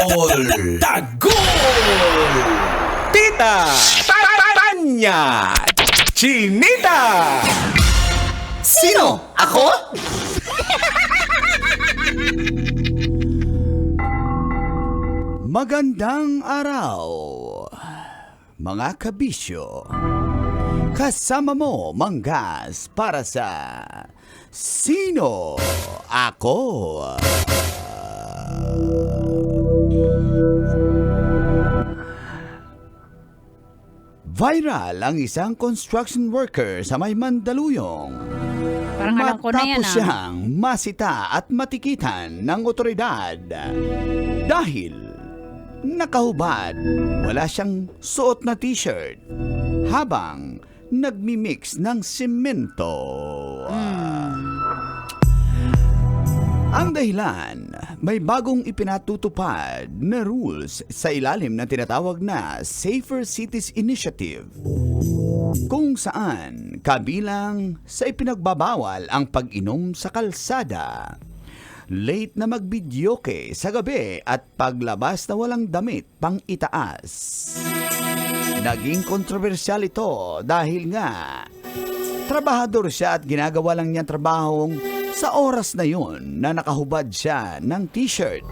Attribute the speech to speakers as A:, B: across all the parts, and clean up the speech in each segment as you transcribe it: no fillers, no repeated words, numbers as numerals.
A: Tagol! Tita! Tanya! Chinita!
B: Sino? Ako?
C: Magandang araw, mga kabisyo. Kasama mo, Manggas, para sa Sino Ako? Viral ang isang construction worker sa may Mandaluyong.
D: Parang alam ko na yan,
C: Matapos siyang masita at matikitan ng otoridad dahil nakahubad, wala siyang suot na t-shirt habang nagmimix ng simento. Ang dahilan, may bagong ipinatutupad na rules sa ilalim na tinatawag na Safer Cities Initiative, kung saan kabilang sa ipinagbabawal ang pag-inom sa kalsada, late na magbidyoke sa gabi at paglabas na walang damit pang itaas. Naging kontrobersyal ito dahil nga trabahador siya at ginagawa lang niya trabahong sa oras na yon na nakahubad siya ng t-shirt.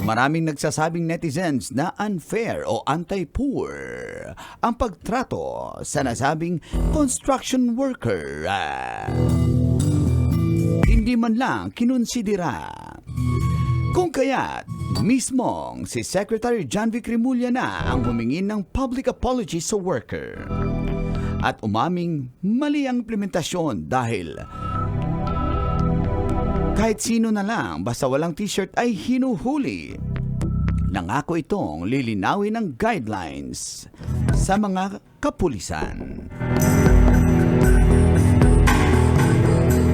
C: Maraming nagsasabing netizens na unfair o anti-poor ang pagtrato sa nasabing construction worker. Hindi man lang kinonsidera. Kung kaya't mismong si Secretary John Vic Rimulya na ang humingi ng public apology sa worker at umaming mali ang implementasyon dahil kahit sino na lang basta walang t-shirt ay hinuhuli. Nangako itong lilinawin ng guidelines sa mga kapulisan.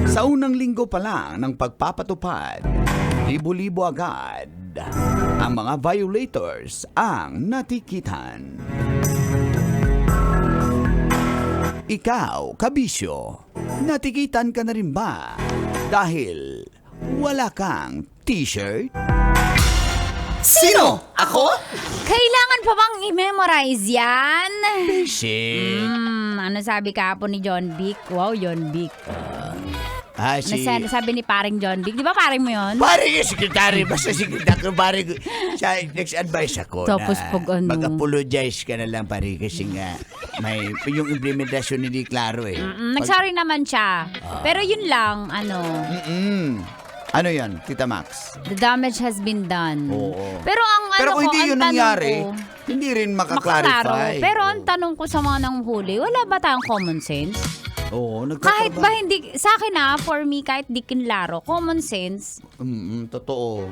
C: Sa unang linggo pa lang ng pagpapatupad, libo-libo agad ang mga violators ang natikitan. Ikaw, kabisyo, natikitan ka na rin ba dahil wala kang t-shirt?
B: Sino? Ako?
D: Kailangan pa bang i-memorize yan?
C: Shit.
D: Ano sabi kahapon ni John Vic? Wow, John Vic. Sabi ni paring John Vic. Di ba paring mo yun?
C: Pare yung sekretary, basta sekretary ko, pare ko. Siya, next-advise ako
D: Tapos
C: na
D: pag ano?
C: mag-apologize ka na lang, pare, kasi nga, may, yung implementasyon hindi klaro eh.
D: Nagsorry naman siya. Pero yun lang,
C: Ano yan, Tita Max?
D: the damage has been done.
C: Oo.
D: Pero ang
C: Pero
D: ano
C: kung
D: ko,
C: hindi
D: ang
C: yun
D: tanong
C: nangyari,
D: ko,
C: hindi rin
D: makaklaro.
C: makaklarify.
D: Pero ang tanong ko sa mga nanghuli, wala ba tayong common sense?
C: Oo,
D: Kahit ba hindi, sa akin for me, kahit di kinlaro, common sense.
C: Totoo.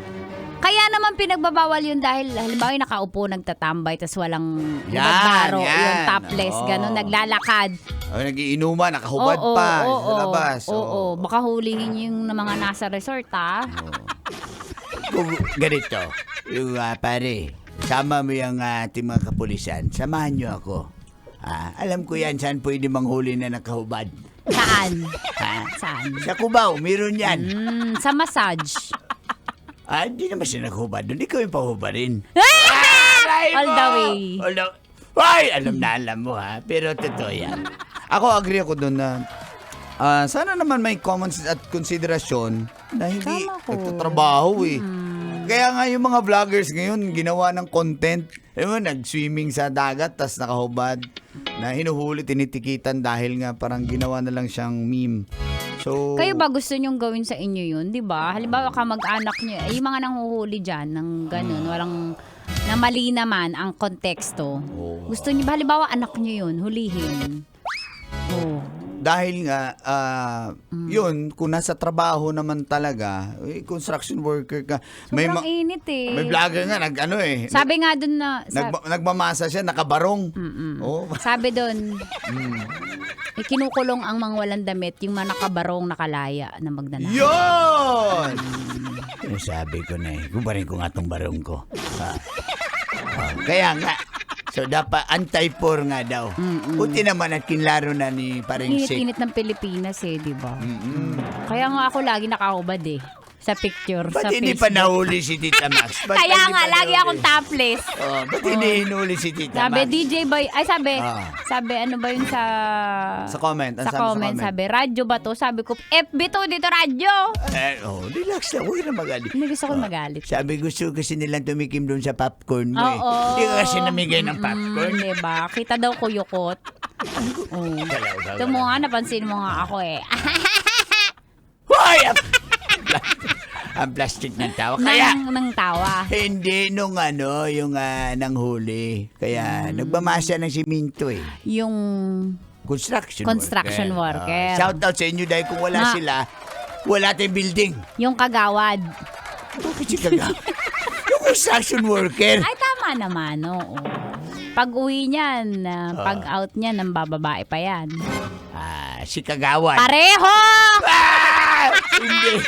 D: Kaya naman pinagbabawal yun dahil halimbawa yung nakaupo, nagtatambay, tas walang
C: Yan,
D: nagbaro,
C: yan.
D: yung topless,
C: Oo.
D: ganun, naglalakad.
C: Ay, nagiinuman, nakahubad
D: Oo,
C: pa
D: oo,
C: sa labas.
D: Oo, baka hulihin yung mga nasa resort,
C: Kung ganito, yung pare, sama mo yung ating mga kapulisan, samahan nyo ako. Alam ko yan, saan pwede manghuli na nakahubad.
D: Saan?
C: Ha?
D: Saan?
C: Sa Cubao, meron yan.
D: Sa massage.
C: Hindi naman siya naghubad doon. Ikaw yung pahubarin.
D: All the way.
C: Ay, alam mo ha. Pero totoo yan. Ako, agree ako doon na sana naman may common sense at konsiderasyon na hindi
D: Tama ko.
C: nagtatrabaho eh. Kaya nga yung mga vloggers ngayon, ginawa ng content. Nag-swimming sa dagat, tas nakahubad. Na hinuhuli, tinitikitan dahil nga parang ginawa na lang siyang meme. So,
D: Kayo ba gusto nyong gawin sa inyo yun, di ba? Halimbawa kamag-anak nyo, yung mga nanghuhuli dyan, ng ganun, walang, na mali naman ang konteksto. Gusto nyo ba, halimbawa anak nyo yun, hulihin.
C: dahil nga, yun, kung nasa trabaho naman talaga, construction worker ka.
D: Sobrang init eh.
C: May vlogger nga,
D: Sabi nga dun na,
C: nagmamasa siya, nakabarong. Oh.
D: sabi dun, ikinukulong ang mga walang damit, yung mga nakabarong nakalaya na magnanakaw.
C: Yun! Sabi ko na kumparin ko nga tong barong ko. Kaya nga, so dapat anti-poor nga daw. Buti naman at kinlaro na ni paring Sik.
D: Init-init ng Pilipinas eh, di ba? Kaya nga ako lagi nakahubad eh. Sa picture,
C: Ba't
D: sa
C: hindi pa
D: Facebook.
C: nahuli si Tita Max? Ba't
D: Kaya
C: hindi
D: nga,
C: pa
D: lagi
C: nahuli?
D: akong topless.
C: Oh, ba't hindi hinuli si Tita
D: Sabi,
C: Max?
D: DJ ba y- Ay, sabi,
C: Ah.
D: sabi, ano ba yun sa...
C: Sa comment. Ano
D: Sa
C: sabi
D: comment, sabi, radyo ba to? Sabi ko, FB to, dito radyo.
C: Relax lang. Huwag na magalit.
D: Hindi gusto ko magalit.
C: Sabi, gusto kasi nilang tumikim doon sa popcorn mo eh.
D: Oo.
C: Hindi ka kasi namigay ng popcorn.
D: Diba? Kita daw kuyukot. Oo. Ito mo nga, napansin mo nga ako eh.
C: Hoy! Ang plastic ng tawa. Kaya,
D: Nang tawa.
C: hindi nung yung nanghuli. Kaya, nagmamasa ng siminto eh.
D: Yung
C: Construction
D: worker.
C: Shout out sa inyo dahil kung wala
D: Na-
C: sila, wala tayong building.
D: yung kagawad.
C: Bakit si Kaga? Yung construction worker.
D: Ay, tama naman, oo. Pag uwi niyan, pag out niyan, ng bababae pa yan.
C: Si Kagawan.
D: Pareho!
C: Hindi.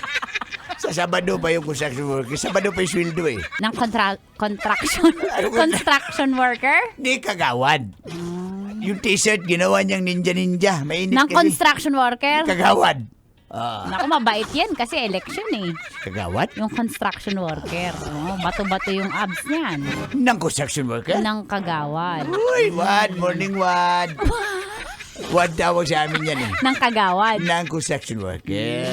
C: Sa Sabado pa yung construction worker. Sabado pa yung sweldo eh.
D: Ng construction worker?
C: Hindi Kagawan. Yung t-shirt, ginawa niyang ninja. Mainit
D: Ng
C: kasi.
D: construction worker?
C: Kagawan.
D: Naku, mabait yan kasi election eh.
C: Kagawan?
D: Yung construction worker. Oh, bato-bato yung abs niyan.
C: Ng construction worker?
D: Ng kagawad.
C: Uy, Wad. Morning, Wad. Wad tawag sa amin yan eh.
D: Ng kagawad.
C: Ng construction worker.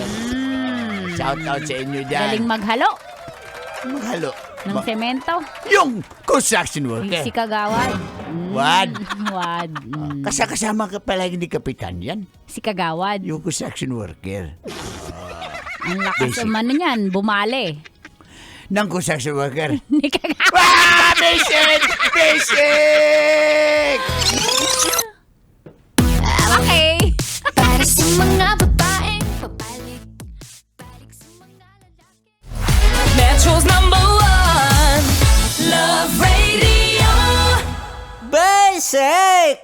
C: Shout out sa inyo dyan.
D: Galing maghalo
C: Maghalo.
D: ng semento.
C: Yung construction worker.
D: Si kagawad.
C: Wad.
D: Wad.
C: Kasama ka pala ni Kapitan yan.
D: Si kagawad.
C: Yung construction worker.
D: Ang lakas
C: Basic.
D: umano niyan, bumali.
C: Ng construction worker.
D: Ni kagawad.
C: Basic! Basic!
D: Okay.
B: Para sa mga babaeng pabalik sa mga lalaki.
E: Metro's #1 Love Radio.
F: Basic!